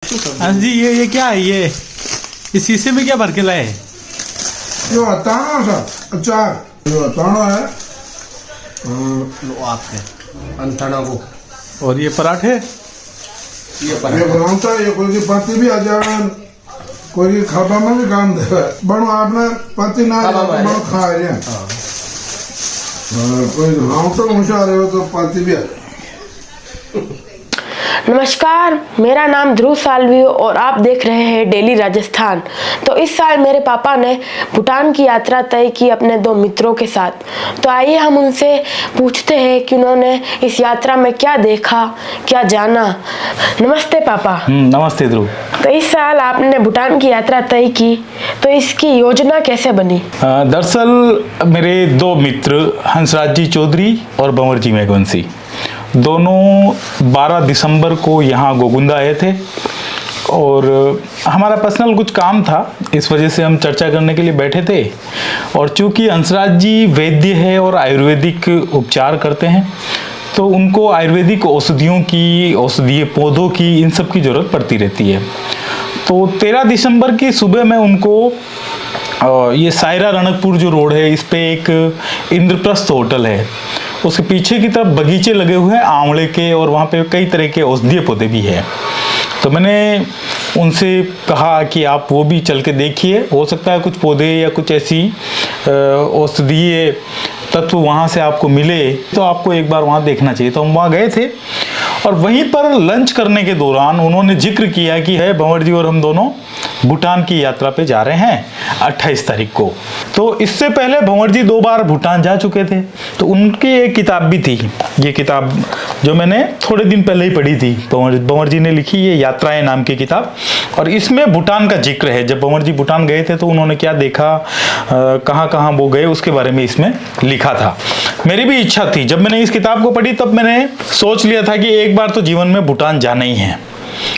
अंश जी ये क्या है ये इस शीशे में क्या भर के लाए? यो अताना सा अचार यो अताना है लो आपके अंथाना को और ये पराठे ये ये बनाता है ये कोई की पति भी आ जाए कोई की खाबा में भी काम दे बनो आपने पति ना बनो खा रहे कोई हम तो मुझे रहे हो तो पति भी आ नमस्कार, मेरा नाम ध्रुव सालवी और आप देख रहे हैं डेली राजस्थान। तो इस साल मेरे पापा ने भूटान की यात्रा तय की अपने दो मित्रों के साथ। तो आइए हम उनसे पूछते हैं कि उन्होंने इस यात्रा में क्या देखा, क्या जाना। नमस्ते पापा। नमस्ते ध्रुव। तो इस साल आपने भूटान की यात्रा तय की, तो इसकी योजना कैसे बनी? दरअसल मेरे दो मित्र हंसराज जी चौधरी और भंवर जी मेघवंशी दोनों 12 दिसंबर को यहाँ गोगुंदा आए थे और हमारा पर्सनल कुछ काम था, इस वजह से हम चर्चा करने के लिए बैठे थे। और चूंकि हंसराज जी वैद्य है और आयुर्वेदिक उपचार करते हैं तो उनको आयुर्वेदिक औषधियों की, औषधीय पौधों की, इन सब की ज़रूरत पड़ती रहती है। तो 13 दिसंबर की सुबह में उनको ये सायरा रणकपुर जो रोड है इस पे एक इंद्रप्रस्थ होटल है, उसके पीछे की तरफ बगीचे लगे हुए हैं आंवले के और वहाँ पे कई तरह के औषधीय पौधे भी हैं। तो मैंने उनसे कहा कि आप वो भी चल के देखिए, हो सकता है कुछ पौधे या कुछ ऐसी औषधीय तत्व वहाँ से आपको मिले तो आपको एक बार वहाँ देखना चाहिए। तो हम वहाँ गए थे और वहीं पर लंच करने के दौरान उन्होंने जिक्र किया कि है भंवर जी और हम दोनों भूटान की यात्रा पे जा रहे हैं 28 तारीख को। तो इससे पहले भंवर जी 2 बार भूटान जा चुके थे, तो उनकी एक किताब भी थी, ये किताब जो मैंने थोड़े दिन पहले ही पढ़ी थी, भंवर जी ने लिखी ये यात्राएं नाम की किताब। और इसमें भूटान का जिक्र है, जब भंवर जी भूटान गए थे तो उन्होंने क्या देखा, कहाँ कहाँ वो गए, उसके बारे में इसमें लिखा था। मेरी भी इच्छा थी, जब मैंने इस किताब को पढ़ी तब मैंने सोच लिया था कि एक बार तो जीवन में भूटान जाना ही है,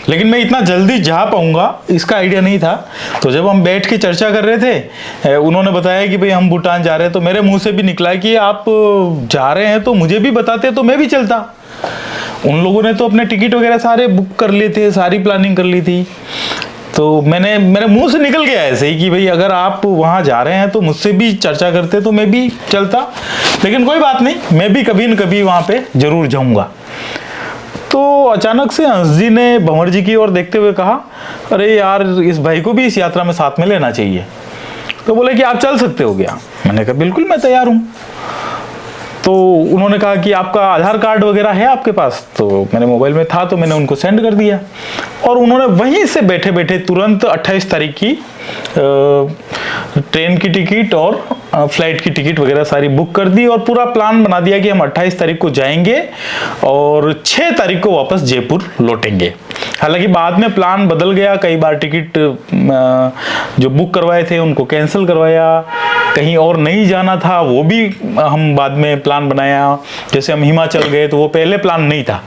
लेकिन मैं इतना जल्दी जा पाऊंगा इसका आइडिया नहीं था। तो जब हम बैठ के चर्चा कर रहे थे, उन्होंने बताया कि भाई हम भूटान जा रहे हैं, तो मेरे मुंह से भी निकला कि आप जा रहे हैं तो मुझे भी बताते तो मैं भी चलता। उन लोगों ने तो अपने टिकट वगैरह सारे बुक कर लिए थे, सारी प्लानिंग कर ली थी। तो मेरे मुंह से निकल गया ऐसे ही कि भाई अगर आप वहाँ जा रहे हैं तो मुझसे भी चर्चा करते तो मैं भी चलता। लेकिन कोई बात नहीं, मैं भी कभी न कभी वहाँ पे जरूर जाऊँगा। तो अचानक से हंस जी ने भंवर जी की ओर देखते हुए कहा, अरे यार इस भाई को भी इस यात्रा में साथ में लेना चाहिए। तो बोले कि आप चल सकते हो क्या? मैंने कहा बिल्कुल मैं तैयार हूँ। तो उन्होंने कहा कि आपका आधार कार्ड वगैरह है आपके पास? तो मेरे मोबाइल में था तो मैंने उनको सेंड कर दिया और उन्होंने वहीं से बैठे बैठे तुरंत 28 तारीख की ट्रेन की टिकट और फ्लाइट की टिकट वगैरह सारी बुक कर दी और पूरा प्लान बना दिया कि हम 28 तारीख को जाएंगे और 6 तारीख को वापस जयपुर लौटेंगे। हालांकि बाद में प्लान बदल गया, कई बार टिकट जो बुक करवाए थे उनको कैंसिल करवाया, कहीं और नहीं जाना था वो भी हम बाद में प्लान बनाया। जैसे हम हिमाचल गए तो वो पहले प्लान नहीं था,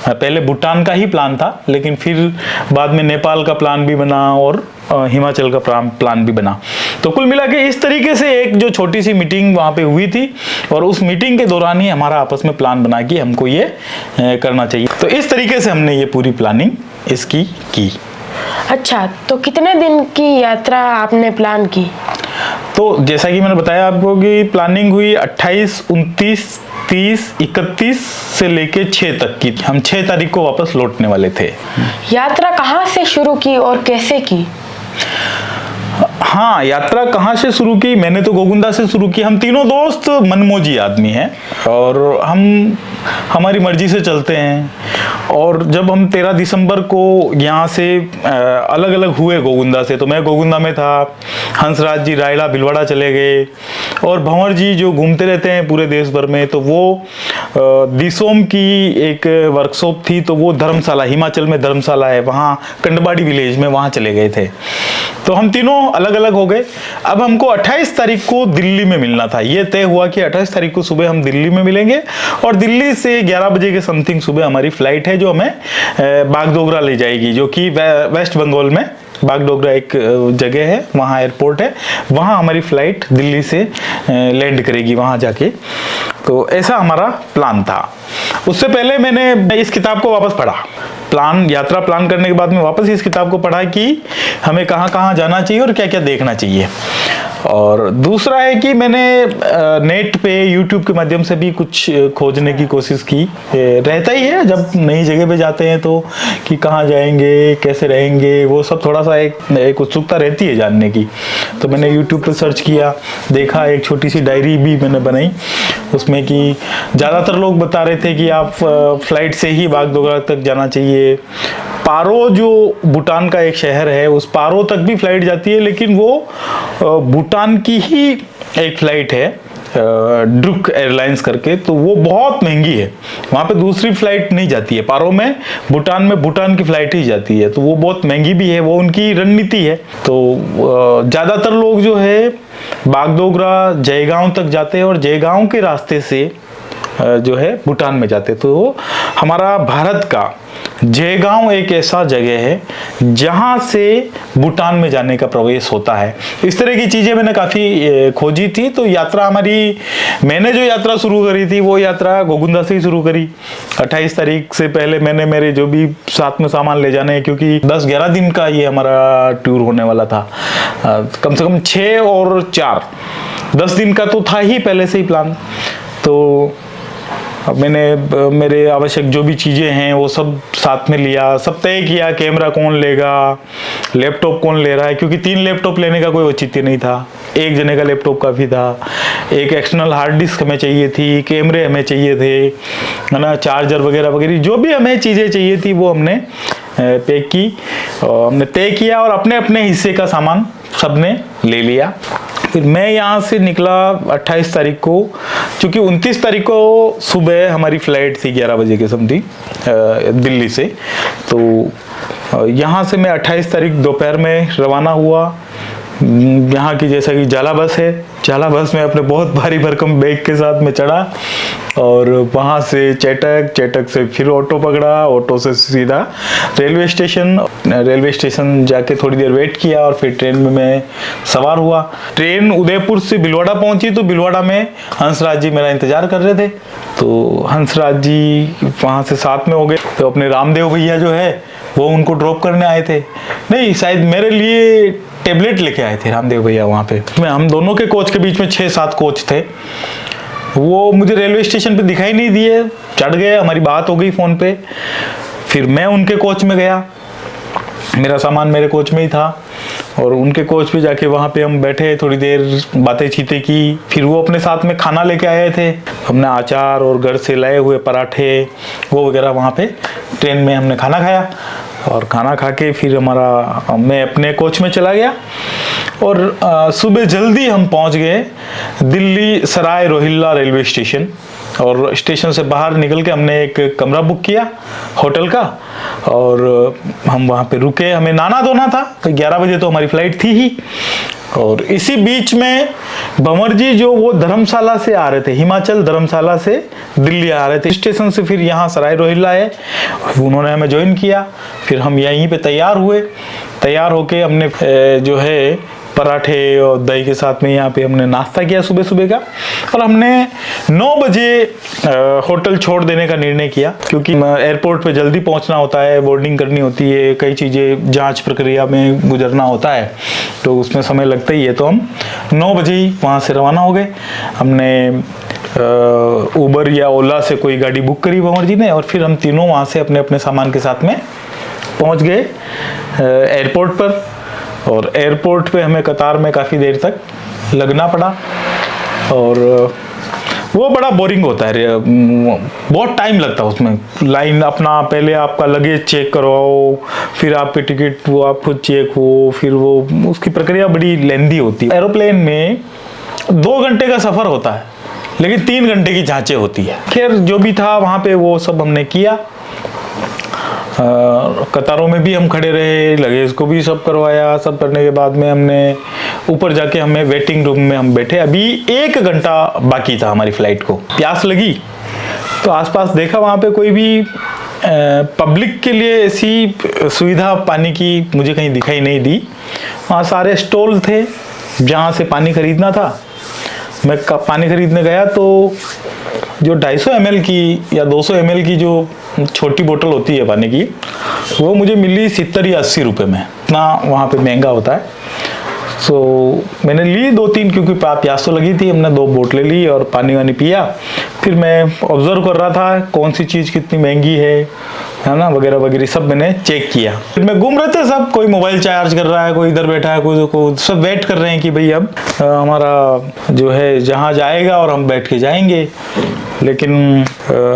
पहले भूटान का ही प्लान था, लेकिन फिर बाद में नेपाल का प्लान भी बना और हिमाचल का प्लान भी बना। तो कुल मिला के इस तरीके से एक जो छोटी सी मीटिंग वहाँ पे हुई थी और उस मीटिंग के दौरान ही हमारा आपस में प्लान बना कि हमको ये करना चाहिए। तो इस तरीके से हमने ये पूरी प्लानिंग इसकी की। अच्छा, तो कितने दिन की यात्रा आपने प्लान की? तो जैसा कि मैंने बताया आपको कि प्लानिंग हुई 28, 29, 30, 31 से लेके 6 तक की। हम 6 तारीख को वापस लौटने वाले थे। यात्रा कहाँ से शुरू की और कैसे की? हाँ, यात्रा कहाँ से शुरू की? मैंने तो गोगुंदा से शुरू की। हम तीनों दोस्त मनमोजी आदमी हैं और हम हमारी मर्जी से चलते हैं। और जब हम 13 दिसंबर को यहाँ से अलग अलग हुए गोगुंदा से, तो मैं गोगुंदा में था, हंसराज जी रायला भिलवाड़ा चले गए और भंवर जी जो घूमते रहते हैं पूरे देश भर में, तो वो दिसोम की एक वर्कशॉप थी, तो वो धर्मशाला, हिमाचल में धर्मशाला है, वहाँ कंडबाड़ी विलेज में वहाँ चले गए थे। तो हम तीनों अलग अलग हो गए। अब हमको 28 तारीख को दिल्ली में मिलना था। ये तय हुआ कि 28 तारीख को सुबह हम दिल्ली में मिलेंगे और दिल्ली से 11 बजे के समथिंग सुबह हमारी फ्लाइट है जो हमें बागडोगरा ले जाएगी, जो कि वेस्ट बंगाल में बागडोगरा एक जगह है, वहाँ एयरपोर्ट है, वहाँ हमारी फ्लाइट दिल्ली से लैंड करेगी वहाँ जाके। तो ऐसा हमारा प्लान था। उससे पहले मैंने इस किताब को वापस पढ़ा, यात्रा प्लान करने के बाद में वापस इस किताब को पढ़ा कि हमें कहाँ कहाँ जाना चाहिए और क्या क्या देखना चाहिए। और दूसरा है कि मैंने नेट पे यूट्यूब के माध्यम से भी कुछ खोजने की कोशिश की। रहता ही है जब नई जगह पे जाते हैं तो कि कहाँ जाएंगे, कैसे रहेंगे, वो सब थोड़ा सा एक उत्सुकता रहती है जानने की। तो मैंने यूट्यूब पे सर्च किया, देखा, एक छोटी सी डायरी भी मैंने बनाई उसमें कि ज़्यादातर लोग बता रहे थे कि आप फ्लाइट से ही बागडोगरा तक जाना चाहिए। पारो जो भूटान का एक शहर है, उस पारो तक भी फ्लाइट जाती है, लेकिन वो भूटान की ही एक फ्लाइट है ड्रुक एयरलाइंस करके, तो वो बहुत महंगी है। वहाँ पे दूसरी फ्लाइट नहीं जाती है पारो में, भूटान की फ्लाइट ही जाती है, तो वो बहुत महंगी भी है, वो उनकी रणनीति है। तो ज़्यादातर लोग जो है बागडोगरा जयगांव तक जाते हैं और जयगांव के रास्ते से जो है भूटान में जाते। तो हमारा भारत का जयगांव एक ऐसा जगह है जहां से भूटान में जाने का प्रवेश होता है। इस तरह की चीजें मैंने काफी खोजी थी। तो यात्रा मैंने जो यात्रा शुरू करी थी वो यात्रा गोगुंदा से ही शुरू करी। 28 तारीख से पहले मैंने मेरे जो भी साथ में सामान ले जाने हैं, क्योंकि 10-11 दिन का ये हमारा टूर होने वाला था, कम से कम 6 और 4 10 दिन का तो था ही पहले से ही प्लान। तो अब मैंने मेरे आवश्यक जो भी चीज़ें हैं वो सब साथ में लिया, सब तय किया, कैमरा कौन लेगा, लैपटॉप कौन ले रहा है, क्योंकि 3 लैपटॉप लेने का कोई औचित्य नहीं था, एक जने का लैपटॉप काफ़ी था। एक एक्सटर्नल हार्ड डिस्क हमें चाहिए थी, कैमरे हमें चाहिए थे, है ना, चार्जर वगैरह वगैरह जो भी हमें चीज़ें चाहिए थी वो हमने पैक की, हमने तय किया और अपने अपने हिस्से का सामान सबने ले लिया। फिर मैं यहाँ से निकला 28 तारीख को, क्योंकि 29 तारीख को सुबह हमारी फ़्लाइट थी 11 बजे के समथिंग दिल्ली से। तो यहाँ से मैं 28 तारीख दोपहर में रवाना हुआ। यहाँ की जैसा कि जाला बस है, जाला बस में अपने बहुत भारी भरकम बैग के साथ में चढ़ा और वहाँ से चेटक से फिर ऑटो पकड़ा, ऑटो से सीधा रेलवे स्टेशन जाके थोड़ी देर वेट किया और फिर ट्रेन में मैं सवार हुआ। ट्रेन उदयपुर से भिलवाड़ा पहुंची तो भिलवाड़ा में हंसराज जी मेरा इंतजार कर रहे थे। तो हंसराज जी वहाँ से साथ में हो गए। तो अपने रामदेव भैया जो है वो उनको ड्रॉप करने आए थे, नहीं शायद मेरे लिए टेबलेट लेके आए थे रामदेव भैया वहाँ पे। हम दोनों के कोच के बीच में 6-7 कोच थे। वो मुझे रेलवे स्टेशन पे दिखाई नहीं दिए, चढ़ गए, हमारी बात हो गई फ़ोन पे। फिर मैं उनके कोच में गया, मेरा सामान मेरे कोच में ही था और उनके कोच पे जाके वहाँ पे हम बैठे, थोड़ी देर बातें चीतें की। फिर वो अपने साथ में खाना लेके आए थे, हमने अचार और घर से लाए हुए पराठे वो वगैरह वहाँ पे ट्रेन में हमने खाना खाया और खाना खा के फिर मैं अपने कोच में चला गया और सुबह जल्दी हम पहुँच गए दिल्ली सराय रोहिल्ला रेलवे स्टेशन। और स्टेशन से बाहर निकल के हमने एक कमरा बुक किया होटल का और हम वहाँ पे रुके। हमें नहाना धोना था, तो 11 बजे तो हमारी फ्लाइट थी ही। और इसी बीच में भंवर जी जो वो धर्मशाला से आ रहे थे, हिमाचल धर्मशाला से दिल्ली आ रहे थे, स्टेशन से फिर यहाँ सराय रोहिल्ला है, उन्होंने हमें ज्वाइन किया। फिर हम यहीं पे तैयार हुए, तैयार होके हमने जो है पराठे और दही के साथ में यहाँ पे हमने नाश्ता किया सुबह सुबह का। और हमने 9 बजे होटल छोड़ देने का निर्णय किया, क्योंकि एयरपोर्ट पे जल्दी पहुँचना होता है, बोर्डिंग करनी होती है, कई चीज़ें जांच प्रक्रिया में गुजरना होता है, तो उसमें समय लगता ही है। तो हम 9 बजे ही वहाँ से रवाना हो गए। हमने उबर या ओला से कोई गाड़ी बुक करी भंवर जी ने और फिर हम तीनों वहाँ से अपने अपने सामान के साथ में पहुँच गए एयरपोर्ट पर। और एयरपोर्ट पे हमें कतार में काफ़ी देर तक लगना पड़ा और वो बड़ा बोरिंग होता है, बहुत टाइम लगता है उसमें। लाइन अपना पहले आपका लगेज चेक करवाओ, फिर आपके टिकट वो आप खुद चेक हो, फिर वो उसकी प्रक्रिया बड़ी लेंदी होती है। एरोप्लेन में 2 घंटे का सफ़र होता है लेकिन 3 घंटे की जांचें होती है। खैर जो भी था वहाँ पे वो सब हमने किया। कतारों में भी हम खड़े रहे, लगेज को भी सब करवाया। सब करने के बाद में हमने ऊपर जाके हमें वेटिंग रूम में हम बैठे। अभी 1 घंटा बाकी था हमारी फ्लाइट को। प्यास लगी तो आसपास देखा, वहाँ पे कोई भी पब्लिक के लिए ऐसी सुविधा पानी की मुझे कहीं दिखाई नहीं दी। वहाँ सारे स्टॉल थे जहाँ से पानी खरीदना था। मैं पानी खरीदने गया तो जो 250 ml की या 200 ml की जो छोटी बोतल होती है पानी की, वो मुझे मिली 70 या 80 रुपये में। इतना वहाँ पे महंगा होता है। सो मैंने ली 2-3, क्योंकि प्यास तो लगी थी। हमने 2 बोतलें ली और पानी वानी पिया। फिर मैं ऑब्जर्व कर रहा था कौन सी चीज़ कितनी महंगी है ना, वगैरह वगैरह सब मैंने चेक किया। फिर मैं घूम रहे थे, सब कोई मोबाइल चार्ज कर रहा है, कोई इधर बैठा है, कोई सब वेट कर रहे हैं कि भाई अब हमारा जो है जहाज आएगा और हम बैठ के जाएंगे। लेकिन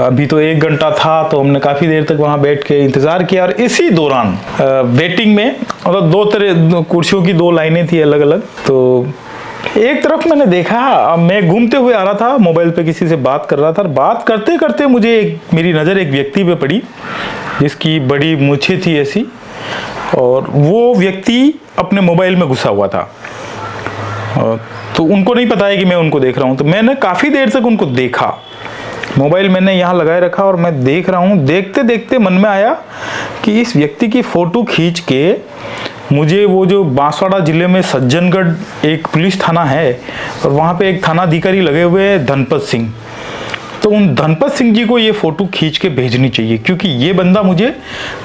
अभी तो 1 घंटा था, तो हमने काफ़ी देर तक वहाँ बैठ के इंतज़ार किया। और इसी दौरान वेटिंग में मतलब 2 तरह कुर्सियों की 2 लाइनें थी अलग अलग। तो एक तरफ मैंने देखा, अब मैं घूमते हुए आ रहा था, मोबाइल पे किसी से बात कर रहा था। बात करते करते मुझे मेरी नज़र एक व्यक्ति पे पड़ी जिसकी बड़ी मूछें थी ऐसी, और वो व्यक्ति अपने मोबाइल में घुसा हुआ था। तो उनको नहीं पता है कि मैं उनको देख रहा हूँ। तो मैंने काफ़ी देर तक उनको देखा, मोबाइल मैंने यहाँ लगाए रखा और मैं देख रहा हूँ। देखते देखते मन में आया कि इस व्यक्ति की फ़ोटो खींच के मुझे वो जो बांसवाड़ा ज़िले में सज्जनगढ़ एक पुलिस थाना है और वहाँ पे एक थाना अधिकारी लगे हुए हैं धनपत सिंह, तो उन धनपत सिंह जी को ये फ़ोटो खींच के भेजनी चाहिए, क्योंकि ये बंदा मुझे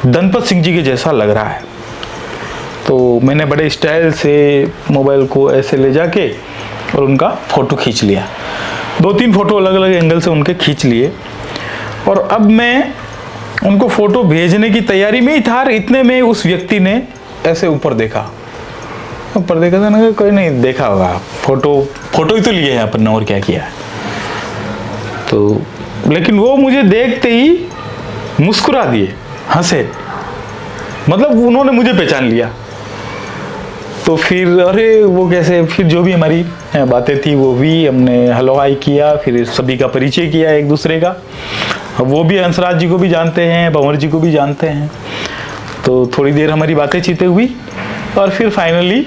धनपत सिंह जी के जैसा लग रहा है। तो मैंने बड़े स्टाइल से मोबाइल को ऐसे ले जाके और उनका फ़ोटो खींच लिया। 2-3 फ़ोटो अलग अलग एंगल से उनके खींच लिए। और अब मैं उनको फ़ोटो भेजने की तैयारी में ही था। इतने में उस व्यक्ति ने ऐसे ऊपर देखा था ना, कोई नहीं देखा होगा, फोटो ही तो लिए हैं अपन ने, और क्या किया है। तो लेकिन वो मुझे देखते ही मुस्कुरा दिए, हंसे, मतलब उन्होंने मुझे पहचान लिया। तो फिर अरे वो कैसे, फिर जो भी हमारी बातें थी वो भी हमने हेलो हाय किया, फिर सभी का परिचय किया एक दूसरे का। वो भी हंसराज जी को भी जानते हैं, भंवर जी को भी जानते हैं। तो थोड़ी देर हमारी बातें चीतें हुई और फिर फाइनली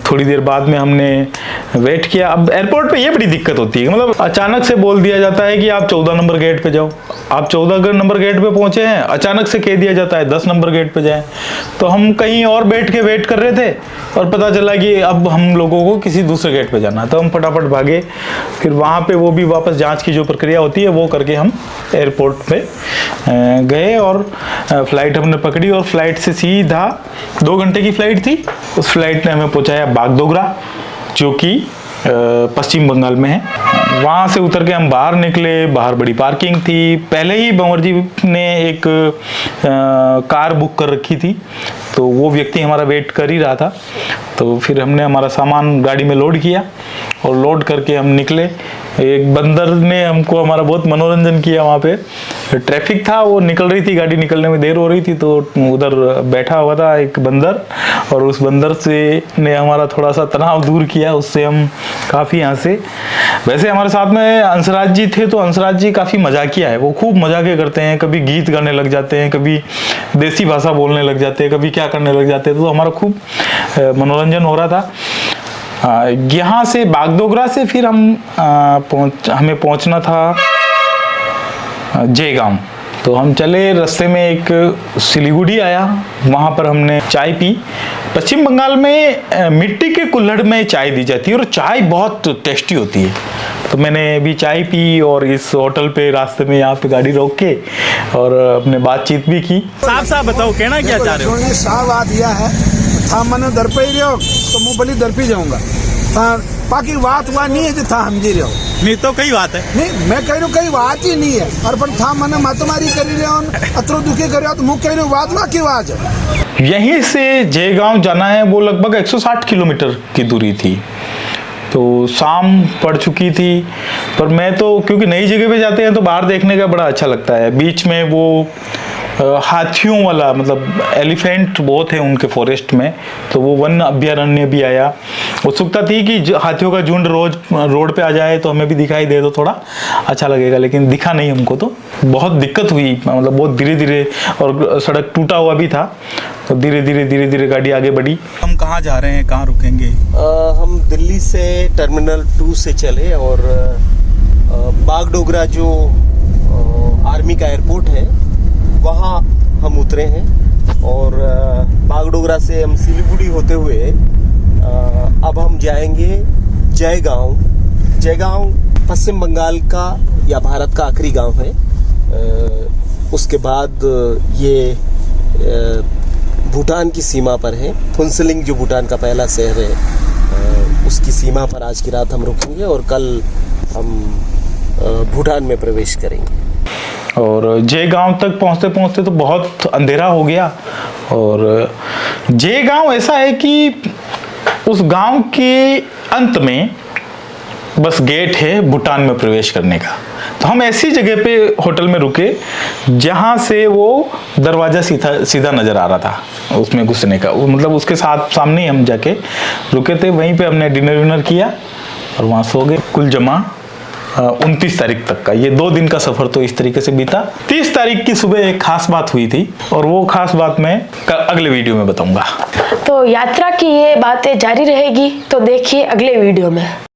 थोड़ी देर बाद में हमने वेट किया। अब एयरपोर्ट पे ये बड़ी दिक्कत होती है, मतलब अचानक से बोल दिया जाता है कि आप 14 नंबर गेट पे जाओ। आप 14 नंबर गेट पे पहुंचे हैं, अचानक से कह दिया जाता है 10 नंबर गेट पे जाएं। तो हम कहीं और बैठ के वेट कर रहे थे और पता चला कि अब हम लोगों को किसी दूसरे गेट पे जाना है। तो हम फटाफट भागे, फिर वहाँ पे वो भी वापस जाँच की जो प्रक्रिया होती है वो करके हम एयरपोर्ट पे गए और फ्लाइट हमने पकड़ी। और फ्लाइट से सीधा 2 घंटे की फ्लाइट थी। उस फ्लाइट ने हमें पहुंचाया बागडोगरा, जो कि पश्चिम बंगाल में है। वहाँ से उतर के हम बाहर निकले। बाहर बड़ी पार्किंग थी। पहले ही भंवर जी ने एक कार बुक कर रखी थी, तो वो व्यक्ति हमारा वेट कर ही रहा था। तो फिर हमने हमारा सामान गाड़ी में लोड किया और लोड करके हम निकले। एक बंदर ने हमको हमारा बहुत मनोरंजन किया। वहाँ पे ट्रैफिक था, वो निकल रही थी, गाड़ी निकलने में देर हो रही थी, तो उधर बैठा हुआ था एक बंदर, और उस बंदर से ने हमारा थोड़ा सा तनाव दूर किया। उससे हम काफ़ी हंसे। वैसे हमारे साथ में हंसराज जी थे, तो हंसराज जी काफ़ी मजाकिया है, वो खूब मजाके करते हैं। कभी गीत गाने लग जाते हैं, कभी देसी भाषा बोलने लग जाते हैं, कभी क्या करने लग जाते हैं। तो हमारा खूब मनोरंजन हो रहा था। यहाँ से बागडोगरा से फिर हमें पहुँचना था जयगांव। तो हम चले, रास्ते में एक सिलीगुड़ी आया, वहाँ पर हमने चाय पी। पश्चिम बंगाल में मिट्टी के कुल्हड़ में चाय दी जाती है और चाय बहुत टेस्टी होती है। तो मैंने भी चाय पी और इस होटल पे रास्ते में यहाँ पे गाड़ी रोक के और अपने बातचीत भी की। साफ साफ बताओ, कहना क्या चाह रहे हो? उन्होंने साफ बात दिया है, था मैंने दर पे ही रहो तो मुँह बली दर पे जाऊंगा। बाकी बात हुआ नहीं है जो था हम जी रहे हो। नहीं तो कई बात है, नहीं मैं कह रहा हूँ कई बात ही नहीं है। और पर था मैंने मातमारी करी रहे हो, अतरो दुखी कर रहे हो, तो मुँह कह रहे हो बात हुआ की बात है। यहीं से जयगांव जाना है, वो लगभग 160 किलोमीटर की दूरी थी। तो शाम पड़ चुकी थी, पर मैं तो क्योंकि नई जगह पे जाते हैं तो बाहर देखने का बड़ा अच्छा लगता है। बीच में वो हाथियों वाला, मतलब एलिफेंट बहुत है उनके फॉरेस्ट में, तो वो वन अभ्यारण्य भी आया। उत्सुकता थी कि हाथियों का झुंड रोज रोड पे आ जाए तो हमें भी दिखाई दे तो थोड़ा अच्छा लगेगा, लेकिन दिखा नहीं हमको। तो बहुत दिक्कत हुई, मतलब बहुत धीरे धीरे, और सड़क टूटा हुआ भी था, तो धीरे धीरे गाड़ी आगे बढ़ी। हम कहाँ जा रहे हैं, कहाँ रुकेंगे? हम दिल्ली से टर्मिनल 2 से चले और बागडोगरा जो आर्मी का एयरपोर्ट है वहाँ हम उतरे हैं। और बागडोगरा से हम सिलीगुड़ी होते हुए अब हम जाएंगे जयगांव। पश्चिम बंगाल का या भारत का आखिरी गांव है। उसके बाद ये भूटान की सीमा पर है। फुनसिलिंग जो भूटान का पहला शहर है, उसकी सीमा पर आज की रात हम रुकेंगे और कल हम भूटान में प्रवेश करेंगे। और जे गांव तक पहुंचते पहुंचते तो बहुत अंधेरा हो गया। और जे गांव ऐसा है कि उस गांव के अंत में बस गेट है भूटान में प्रवेश करने का। तो हम ऐसी जगह पे होटल में रुके जहां से वो दरवाजा सीधा नजर आ रहा था उसमें घुसने का। मतलब उसके साथ सामने ही हम जाके रुके थे। वहीं पे हमने डिनर विनर किया और वहां सो गए। कुल जमा 29 तारीख तक का ये 2 दिन का सफर तो इस तरीके से बीता। 30 तारीख की सुबह एक खास बात हुई थी और वो खास बात मैं अगले वीडियो में बताऊंगा। तो यात्रा की ये बातें जारी रहेगी, तो देखिए अगले वीडियो में।